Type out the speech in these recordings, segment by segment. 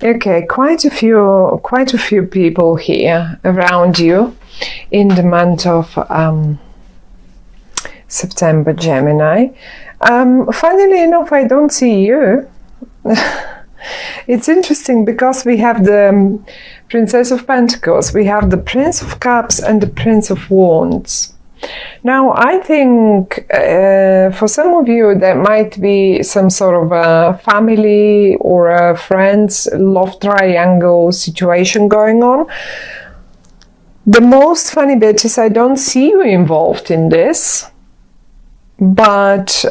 Okay, quite a few people here around you in the month of September, Gemini. Funnily enough, I don't see you. It's interesting because we have the Princess of Pentacles, we have the Prince of Cups and the Prince of Wands. Now, I think for some of you there might be some sort of a family or a friends love triangle situation going on. The most funny bit is I don't see you involved in this, but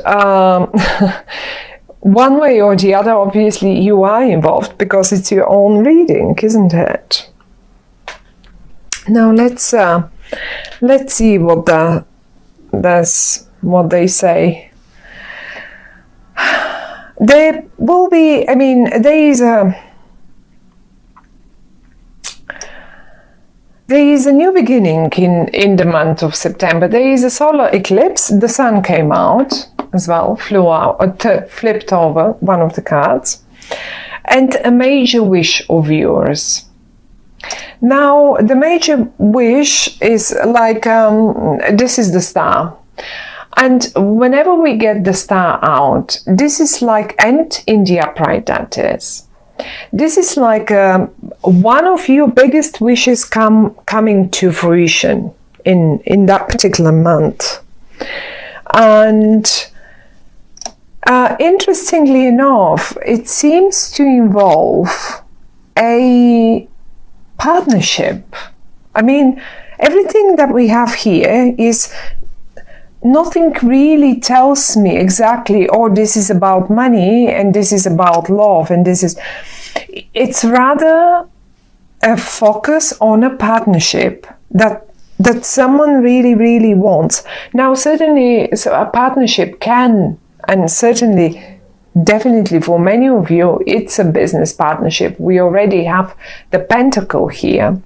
one way or the other, obviously you are involved because it's your own reading, isn't it? Now let's see what what they say. There will be, I mean, there is a new beginning in the month of September. There is a solar eclipse. The sun came out as well, flipped over one of the cards, and a major wish of yours. Now, the major wish is like, this is the star. And whenever we get the star out, this is like, and in the upright that is. This is like one of your biggest wishes coming to fruition in that particular month. And interestingly enough, it seems to involve a partnership. I mean, everything that we have here is, nothing really tells me exactly, oh, this is about money and this is about love and this is, it's rather a focus on a partnership that someone really, really wants. Now, certainly, so a partnership can, and certainly, definitely for many of you, it's a business partnership. We already have the Pentacle here.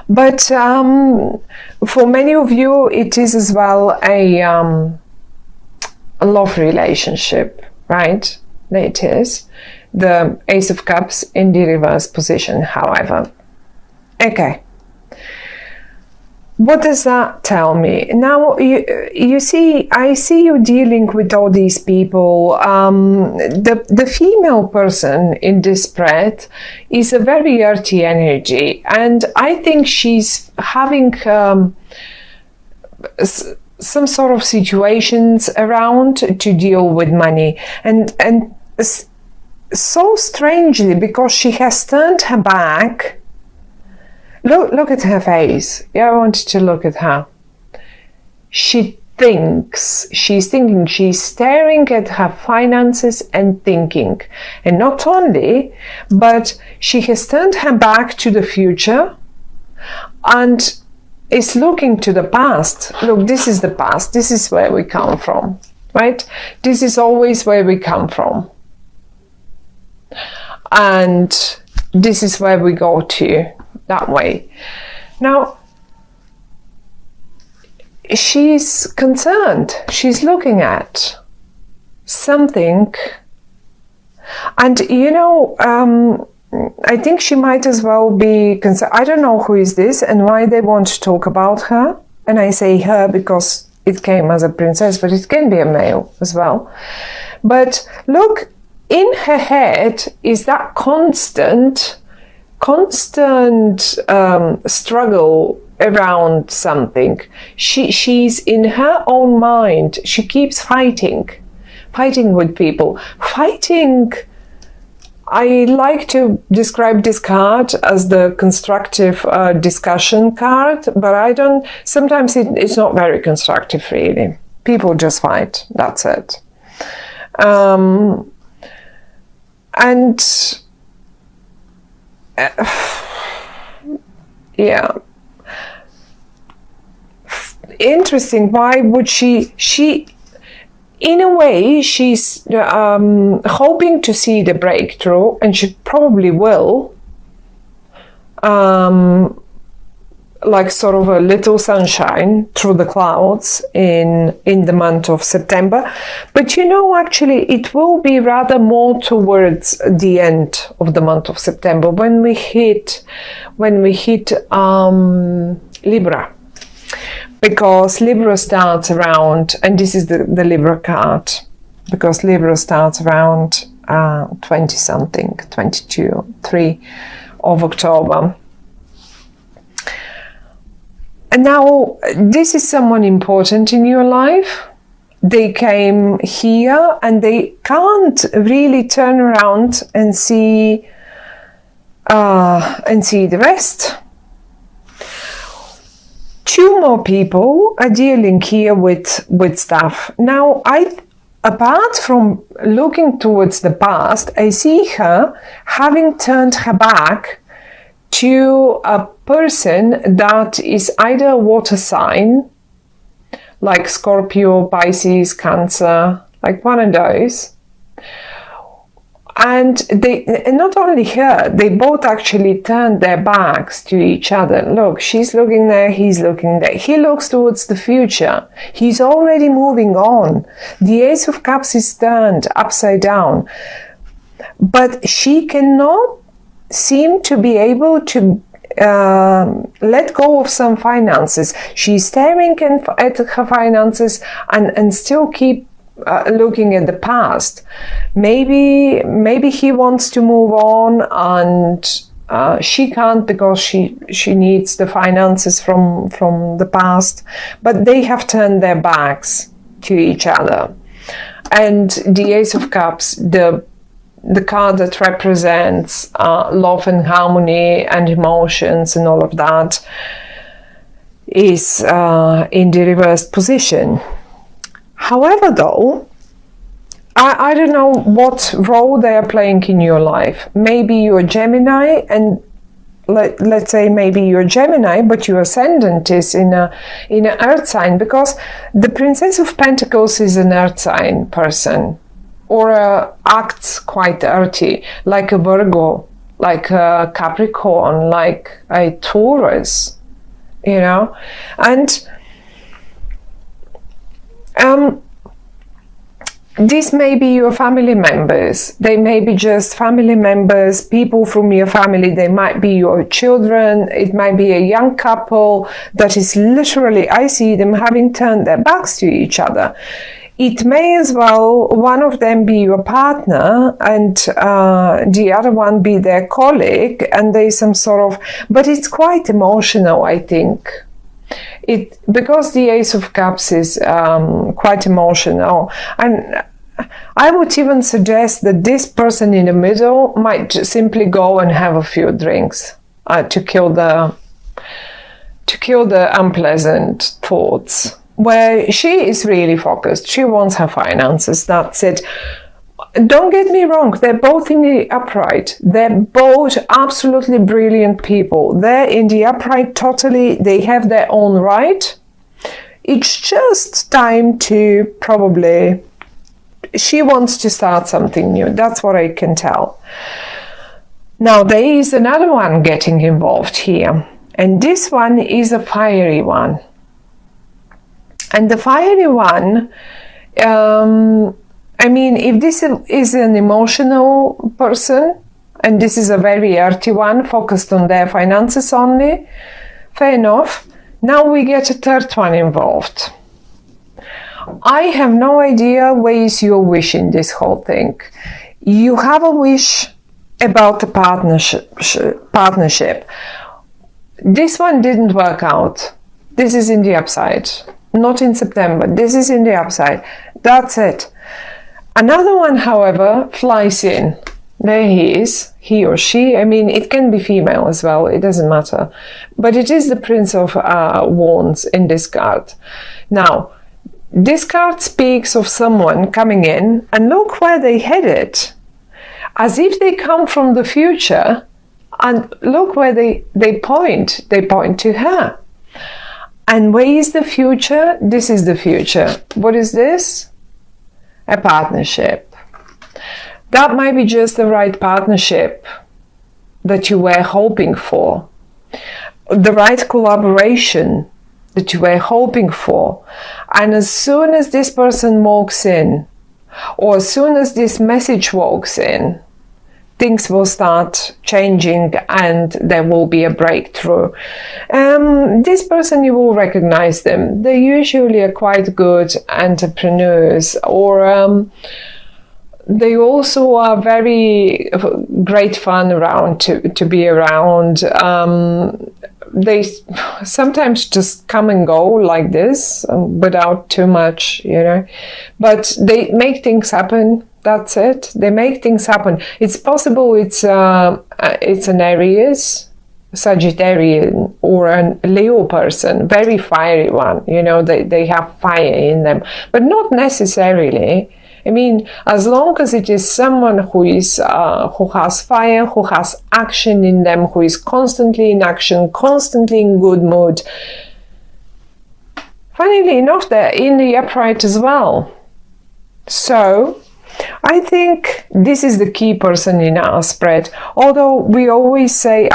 But for many of you, it is as well a love relationship, right? It is. The Ace of Cups in the reverse position, however. Okay. What does that tell me? Now, you see, I see you dealing with all these people. The female person in this spread is a very earthy energy, and I think she's having some sort of situations around to deal with money, and so strangely, because she has turned her back. Look at her face. Yeah, I wanted to look at her. She's thinking, she's staring at her finances and thinking. And not only, but she has turned her back to the future and is looking to the past. Look, this is the past. This is where we come from, right? This is always where we come from. And this is where we go to. That way. Now, she's concerned. She's looking at something. And, you know, I think she might as well be concerned. I don't know who is this and why they want to talk about her. And I say her because it came as a princess, but it can be a male as well. But look, in her head is that constant struggle around something. She's in her own mind. She keeps fighting with people. I like to describe this card as the constructive discussion card, but sometimes it's not very constructive really. People just fight, that's it. Yeah, interesting. Why would she in a way she's hoping to see the breakthrough, and she probably will, like sort of a little sunshine through the clouds in the month of September. But you know, actually, it will be rather more towards the end of the month of September when we hit Libra. Because Libra starts around, and this is the Libra card, because Libra starts around 20 something, 22, 3 of October. And now this is someone important in your life. They came here and they can't really turn around and see the rest. 2 more people are dealing here with stuff. Now, apart from looking towards the past, I see her having turned her back to a person that is either a water sign, like Scorpio, Pisces, Cancer, like one of those. And not only her, they both actually turned their backs to each other. Look, she's looking there, he's looking there. He looks towards the future. He's already moving on. The Ace of Cups is turned upside down. But she cannot seem to be able to let go of some finances. She's staring at her finances and still keep looking at the past. Maybe he wants to move on and she can't because she needs the finances from the past, but they have turned their backs to each other. And the Ace of Cups, the card that represents love and harmony and emotions and all of that, is in the reversed position. However, though, I don't know what role they are playing in your life. Maybe you're Gemini, and let's say maybe you're Gemini, but your ascendant is in an earth sign, because the Princess of Pentacles is an earth sign person, or acts quite earthy, like a Virgo, like a Capricorn, like a Taurus, you know. And these may be your family members. They may be just family members, people from your family. They might be your children. It might be a young couple that is literally, I see them having turned their backs to each other. It may as well, one of them be your partner and the other one be their colleague, and there's some sort of, but it's quite emotional, I think. Because the Ace of Cups is quite emotional, and I would even suggest that this person in the middle might just simply go and have a few drinks to kill the unpleasant thoughts. Where she is really focused, she wants her finances. That's it. Don't get me wrong, they're both in the upright. They're both absolutely brilliant people. They're in the upright totally. They have their own right. It's just time to probably, she wants to start something new. That's what I can tell. Now, there is another one getting involved here. And this one is a fiery one. And the fiery one, I mean, if this is an emotional person, and this is a very earthy one, focused on their finances only, fair enough. Now we get a third one involved. I have no idea where is your wish in this whole thing. You have a wish about the partnership. This one didn't work out. This is in the upside. Not in September. This is in the upside. That's it. Another one, however, flies in. There he is, he or she. I mean, it can be female as well. It doesn't matter. But it is the Prince of Wands in this card. Now, this card speaks of someone coming in, and look where they headed. As if they come from the future, and look where they point. They point to her. And where is the future? This is the future. What is this? A partnership. That might be just the right partnership that you were hoping for. the right collaboration that you were hoping for. And as soon as this person walks in, or as soon as this message walks in, things will start changing and there will be a breakthrough. This person, you will recognize them. They usually are quite good entrepreneurs, or they also are very great fun around to be around. They sometimes just come and go like this without too much, but they make things happen. That's it. They make things happen. It's possible it's an Aries, Sagittarian, or a Leo person, very fiery one. They have fire in them, but not necessarily. I mean, as long as it is someone who has fire, who has action in them, who is constantly in action, constantly in good mood. Funnily enough, they're in the upright as well. So I think this is the key person in our spread. Although I always say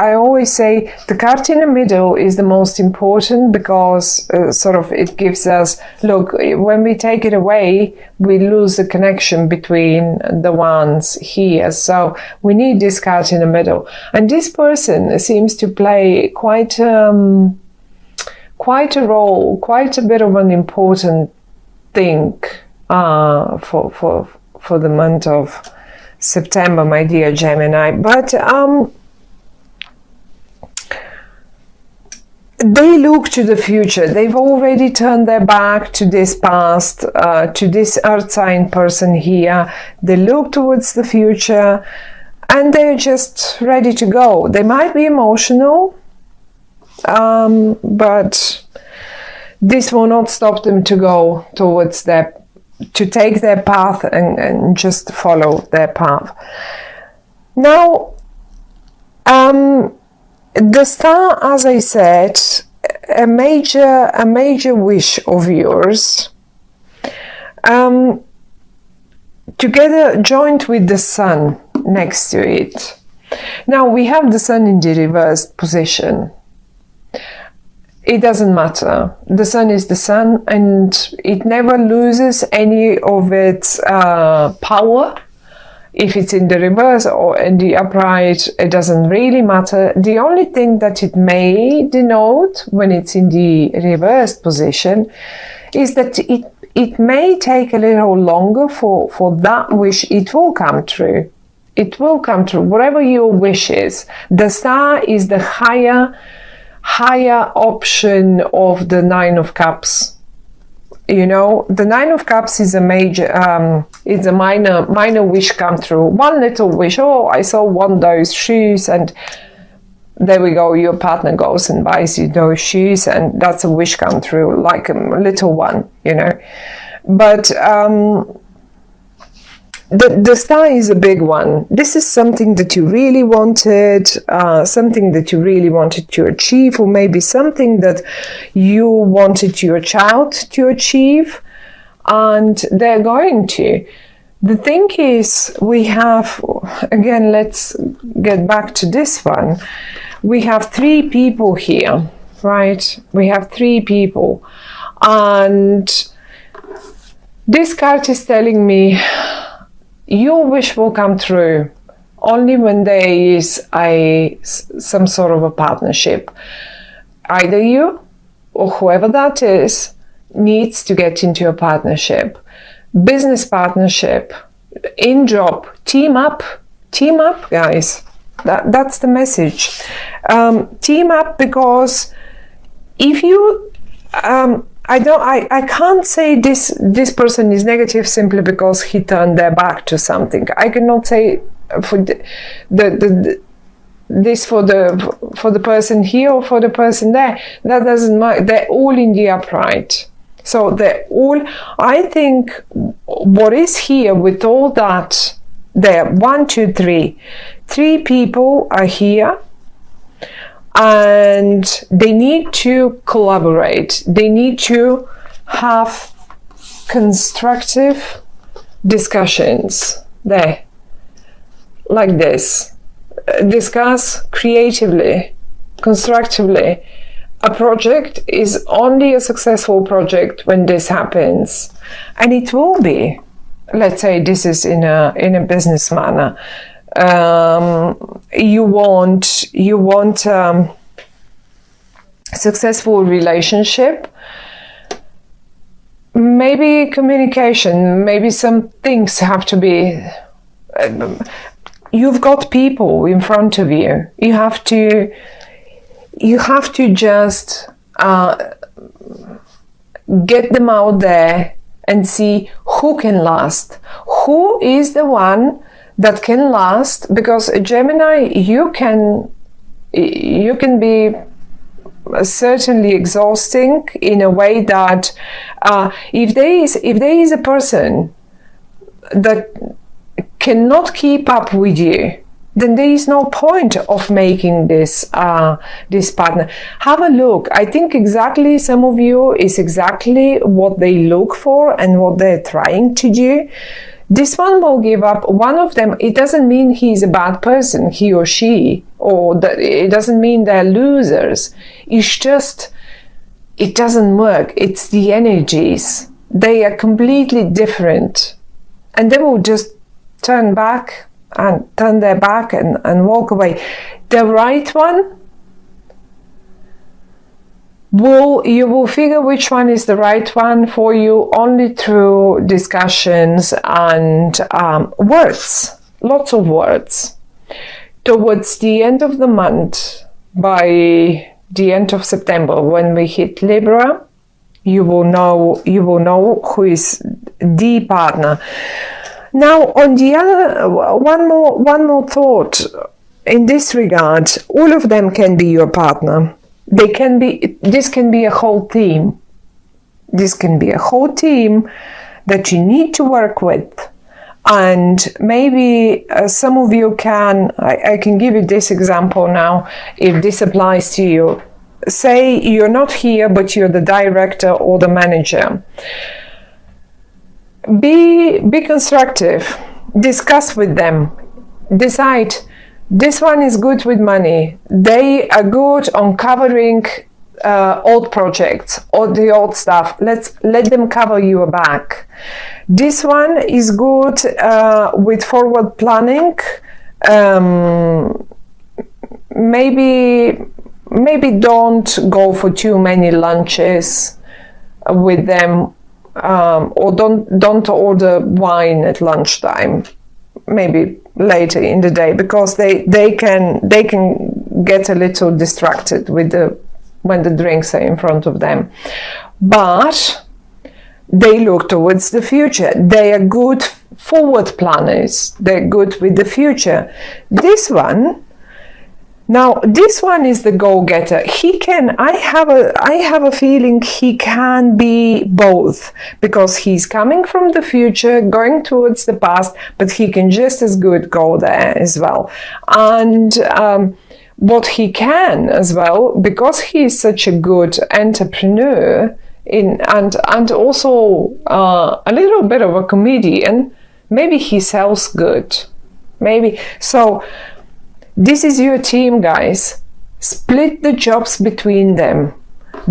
the card in the middle is the most important, because it gives us, look, when we take it away, we lose the connection between the ones here. So we need this card in the middle. And this person seems to play quite a role, quite a bit of an important thing for the month of September, my dear Gemini. But they look to the future. They've already turned their back to this past, to this earth sign person here. They look towards the future and they're just ready to go. They might be emotional, but this will not stop them to go towards to take their path and just follow their path. Now, the star, as I said, a major wish of yours, together joined with the sun next to it. Now we have the sun in the reversed position. It doesn't matter. The sun is the sun, and it never loses any of its power. If it's in the reverse or in the upright, it doesn't really matter. The only thing that it may denote when it's in the reversed position is that it may take a little longer for that wish. It will come true. It will come true. Whatever your wish is. The star is the higher option of the Nine of Cups. The Nine of Cups is a major, it's a minor wish come true. One little wish. Oh, I saw those shoes, and there we go. Your partner goes and buys you those shoes, and that's a wish come true, like a little one, But the star is a big one. This is something that you really wanted, something that you really wanted to achieve, or maybe something that you wanted your child to achieve, and they're going to. The thing is, we have, again, let's get back to this one. We have 3 people here, right? We have 3 people. And this card is telling me, your wish will come true only when there is some sort of a partnership. Either you or whoever that is needs to get into a partnership. Business partnership, in job, team up, guys. That's the message. Team up, because if you I can't say this person is negative simply because he turned their back to something. I cannot say for this for the person here or for the person there. That doesn't matter. They're all in the upright. So they're all, I think what is here with all that, there, 1, 2, 3. 3 people are here. And they need to collaborate. They need to have constructive discussions there, like this. Discuss creatively. constructively. A project is only a successful project when this happens, and it will be. Let's say this is in a business manner. You want successful relationship. Maybe communication. Maybe some things have to be. You've got people in front of you. You have to just get them out there and see who can last. Who is the one that can last? Because a Gemini, you can be certainly exhausting in a way that if there is a person that cannot keep up with you, then there is no point of making this partner. Have a look. I think exactly some of you is exactly what they look for and what they're trying to do. This one will give up. One of them, it doesn't mean he's a bad person, he or she, or that it doesn't mean they're losers. It's just, it doesn't work. It's the energies. They are completely different. And they will just turn their back and walk away. The right one, you will figure which one is the right one for you only through discussions and words, lots of words. Towards the end of the month, by the end of September, when we hit Libra, you will know who is the partner. Now, on the other, one more thought in this regard. All of them can be your partner. This can be a whole team. This can be a whole team that you need to work with. And maybe some of you I can give you this example now, if this applies to you. Say you're not here, but you're the director or the manager. Be constructive. Discuss with them. Decide, this one is good with money. They are good on covering old projects or the old stuff. Let them cover your back. This one is good with forward planning. Maybe don't go for too many lunches with them. Or don't order wine at lunchtime, maybe later in the day, because they can get a little distracted when the drinks are in front of them. But they look towards the future. They are good forward planners. They're good with the future. This one is the go-getter. I have a feeling he can be both, because he's coming from the future, going towards the past, but he can just as good go there as well. And what he can as well, because he is such a good entrepreneur and also a little bit of a comedian, maybe he sells good. Maybe. So this is your team, guys. Split the jobs between them.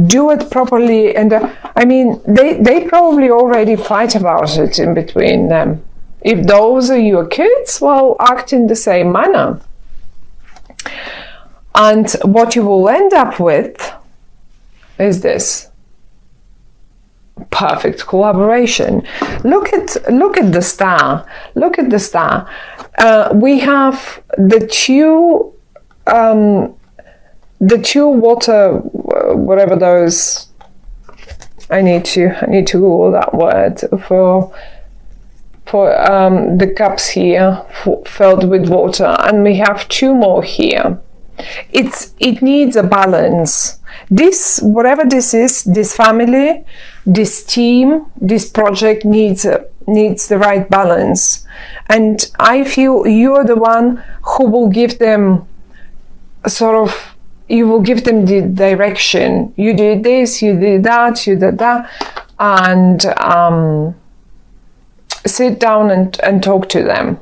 Do it properly. And they probably already fight about it in between them. If those are your kids, well, act in the same manner. And what you will end up with is this. Perfect collaboration. Look at the star. Look at the star. We have the two water, whatever those. I need to Google that word for the cups here filled with water, and we have two more here. It needs a balance. This, whatever this is, this family, this team, this project needs the right balance. And I feel you're the one who will give them you will give them the direction. You did this, you did that, you did that, and sit down and talk to them.